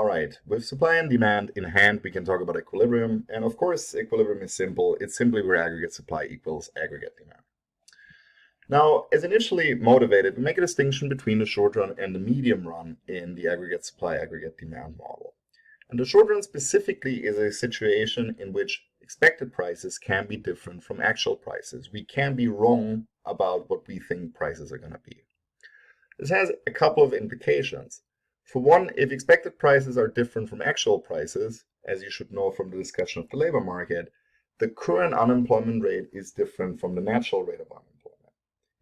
right, with supply and demand in hand, we can talk about equilibrium. And of course, equilibrium is simple. It's simply where aggregate supply equals aggregate demand. Now, as initially motivated, we make a distinction between the short run and the medium run in the aggregate supply, aggregate demand model. And the short run specifically is a situation in which expected prices can be different from actual prices. We can be wrong about what we think prices are going to be. This has a couple of implications. For one, if expected prices are different from actual prices, as you should know from the discussion of the labor market, the current unemployment rate is different from the natural rate of unemployment.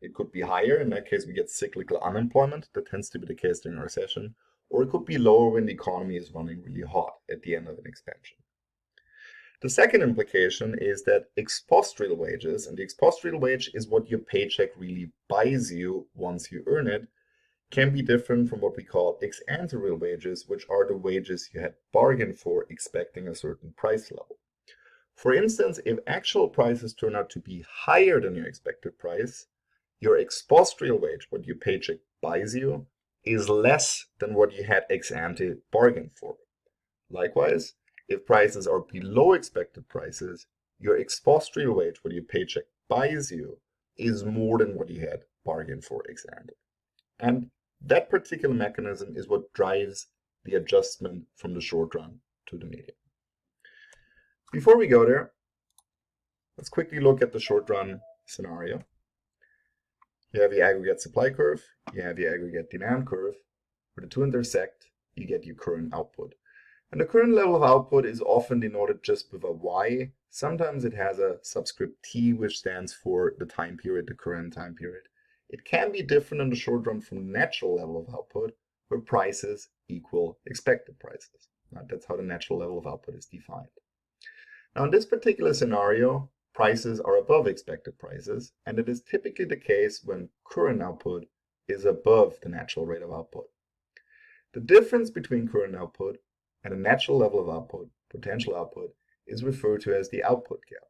It could be higher, in that case we get cyclical unemployment, that tends to be the case during a recession, or it could be lower when the economy is running really hot at the end of an expansion. The second implication is that ex post real wages, and the ex post real wage is what your paycheck really buys you once you earn it, can be different from what we call ex ante real wages, which are the wages you had bargained for expecting a certain price level. For instance, if actual prices turn out to be higher than your expected price, your ex post real wage, what your paycheck buys you, is less than what you had ex ante bargained for. Likewise, if prices are below expected prices, your ex post real wage, what your paycheck buys you, is more than what you had bargained for ex ante. And that particular mechanism is what drives the adjustment from the short run to the medium. Before we go there, let's quickly look at the short run scenario. You have your aggregate supply curve, you have your aggregate demand curve. Where the two intersect, you get your current output. And the current level of output is often denoted just with a Y. Sometimes it has a subscript T, which stands for the time period, the current time period. It can be different in the short run from the natural level of output, where prices equal expected prices. That's how the natural level of output is defined. Now, in this particular scenario, prices are above expected prices, and it is typically the case when current output is above the natural rate of output. The difference between current output and the natural level of output, potential output, is referred to as the output gap.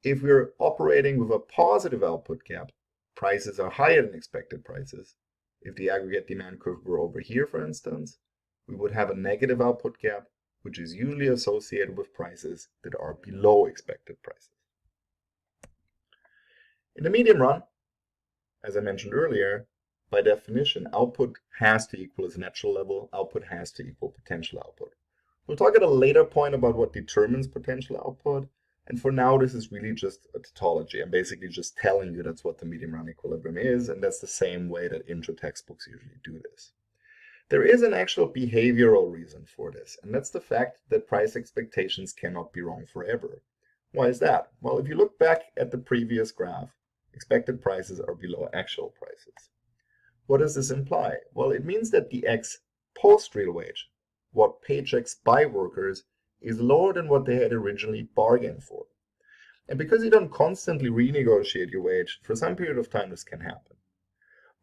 If we're operating with a positive output gap, prices are higher than expected prices. If the aggregate demand curve were over here, for instance, we would have a negative output gap, which is usually associated with prices that are below expected prices. In the medium run, as I mentioned earlier, by definition, output has to equal its natural level, output has to equal potential output. We'll talk at a later point about what determines potential output, and for now this is really just a tautology. I'm basically just telling you that's what the medium run equilibrium is, and that's the same way that intro textbooks usually do this. There is an actual behavioral reason for this, and that's the fact that price expectations cannot be wrong forever. Why is that? Well, if you look back at the previous graph, expected prices are below actual prices. What does this imply? Well, it means that the ex post real wage, what paychecks buy workers, is lower than what they had originally bargained for. And because you don't constantly renegotiate your wage, for some period of time this can happen.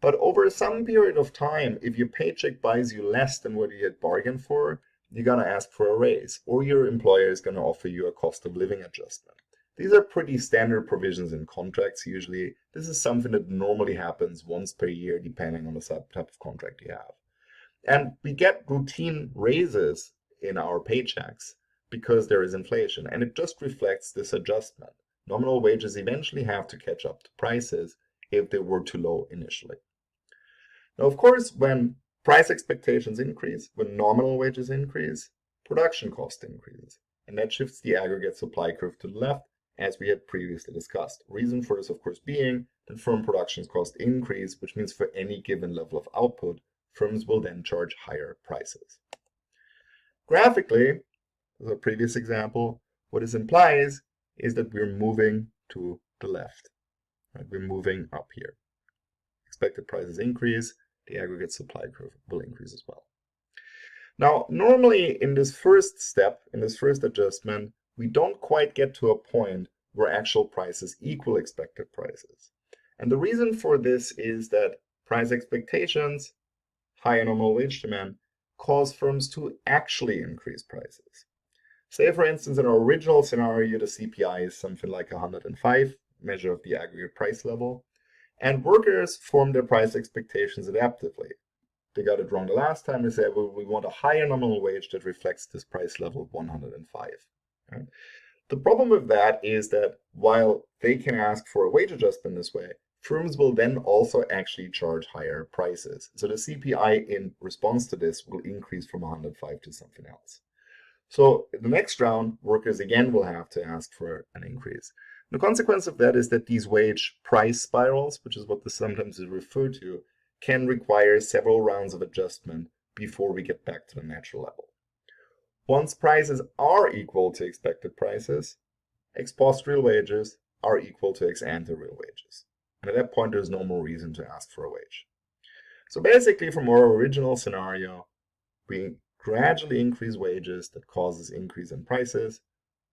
But over some period of time, if your paycheck buys you less than what you had bargained for, you're going to ask for a raise, or your employer is going to offer you a cost of living adjustment. These are pretty standard provisions in contracts usually. This is something that normally happens once per year, depending on the type of contract you have. And we get routine raises in our paychecks because there is inflation, and it just reflects this adjustment. Nominal wages eventually have to catch up to prices if they were too low initially. Now, of course, when price expectations increase, when nominal wages increase, production cost increases, and that shifts the aggregate supply curve to the left, as we had previously discussed. Reason for this, of course, being that firm production costs increase, which means for any given level of output, firms will then charge higher prices. Graphically, as a previous example, what this implies is that we're moving to the left. Right? We're moving up here. Expected prices increase, the aggregate supply curve will increase as well. Now, normally in this first step, in this first adjustment, we don't quite get to a point where actual prices equal expected prices. And the reason for this is that price expectations, higher nominal wage demand, cause firms to actually increase prices. Say, for instance, in our original scenario, the CPI is something like 105, measure of the aggregate price level, and workers form their price expectations adaptively. they got it wrong the last time. They said, well, we want a higher nominal wage that reflects this price level of 105. Right? The problem with that is that while they can ask for a wage adjustment this way, firms will then also actually charge higher prices. So the CPI in response to this will increase from 105 to something else. So in the next round, workers again will have to ask for an increase. The consequence of that is that these wage price spirals, which is what this sometimes is referred to, can require several rounds of adjustment before we get back to the natural level. Once prices are equal to expected prices, ex post real wages are equal to ex ante real wages. And at that point, there's no more reason to ask for a wage. So basically, from our original scenario, we gradually increase wages that causes increase in prices,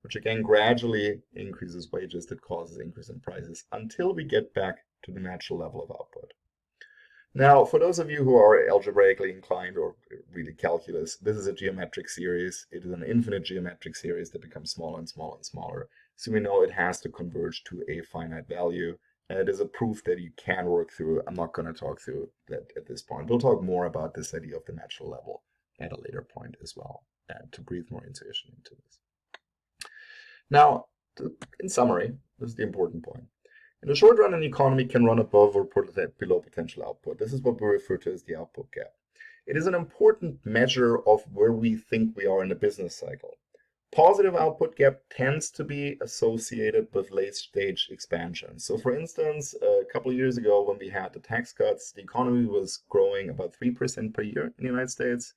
which again gradually increases wages that causes increase in prices until we get back to the natural level of output. Now, for those of you who are algebraically inclined or really calculus, this is a geometric series. It is an infinite geometric series that becomes smaller and smaller and smaller. So we know it has to converge to a finite value. And it is a proof that you can work through. I'm not going to talk through that at this point. We'll talk more about this idea of the natural level at a later point as well, and to breathe more intuition into this. Now, in summary, this is the important point. In the short run, an economy can run above or below potential output. This is what we refer to as the output gap. It is an important measure of where we think we are in the business cycle. Positive output gap tends to be associated with late-stage expansion. So for instance, a couple of years ago when we had the tax cuts, the economy was growing about 3% per year in the United States.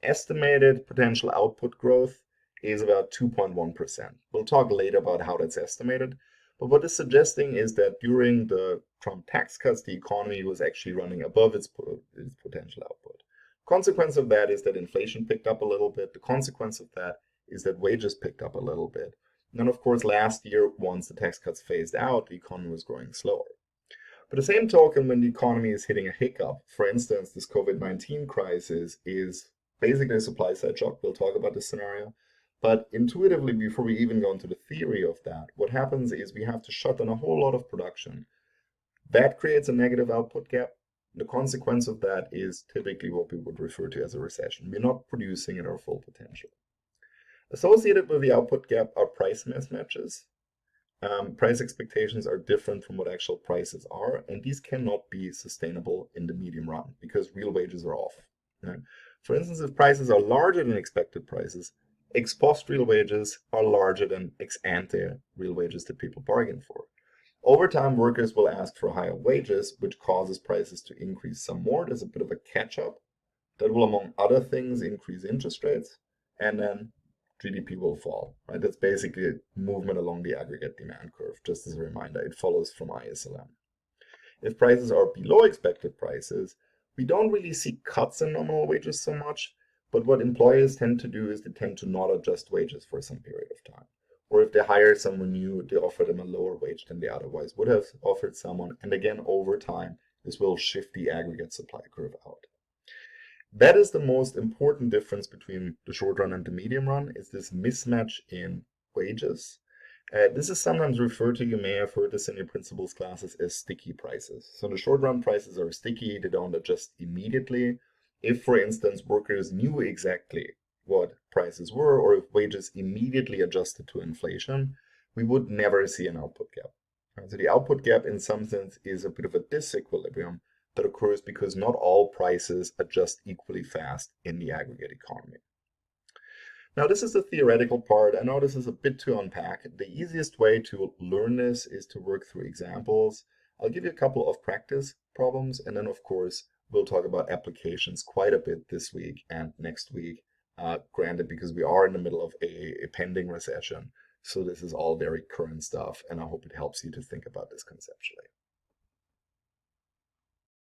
Estimated potential output growth is about 2.1%. We'll talk later about how that's estimated. But what it's suggesting is that during the Trump tax cuts, the economy was actually running above its potential output. Consequence of that is that inflation picked up a little bit. The consequence of that is that wages picked up a little bit. And then, of course, last year, once the tax cuts phased out, the economy was growing slower. But the same token, when the economy is hitting a hiccup, for instance, this COVID-19 crisis is basically a supply side shock. We'll talk about this scenario. But intuitively, before we even go into the theory of that, what happens is we have to shut down a whole lot of production. That creates a negative output gap. The consequence of that is typically what we would refer to as a recession. We're not producing at our full potential. Associated with the output gap are price mismatches. Price expectations are different from what actual prices are, and these cannot be sustainable in the medium run because real wages are off. Right? For instance, if prices are larger than expected prices, ex post real wages are larger than ex ante real wages that people bargain for. Over time, workers will ask for higher wages, which causes prices to increase some more. There's a bit of a catch-up that will, among other things, increase interest rates, and then GDP will fall. Right? That's basically a movement along the aggregate demand curve. Just as a reminder, it follows from ISLM. If prices are below expected prices, we don't really see cuts in nominal wages so much, but what employers tend to do is they tend to not adjust wages for some period of time. Or if they hire someone new, they offer them a lower wage than they otherwise would have offered someone. And again, over time, this will shift the aggregate supply curve out. That is the most important difference between the short run and the medium run, is this mismatch in wages. This is sometimes referred to, you may have heard this in your principles classes, as sticky prices. So the short run prices are sticky, they don't adjust immediately. If, for instance, workers knew exactly what prices were, or if wages immediately adjusted to inflation, we would never see an output gap. Right? So the output gap, in some sense, is a bit of a disequilibrium that occurs because not all prices adjust equally fast in the aggregate economy. Now, this is the theoretical part. I know this is a bit to unpack. The easiest way to learn this is to work through examples. I'll give you a couple of practice problems, and then, of course, we'll talk about applications quite a bit this week and next week, granted, because we are in the middle of a pending recession. So this is all very current stuff, and I hope it helps you to think about this conceptually.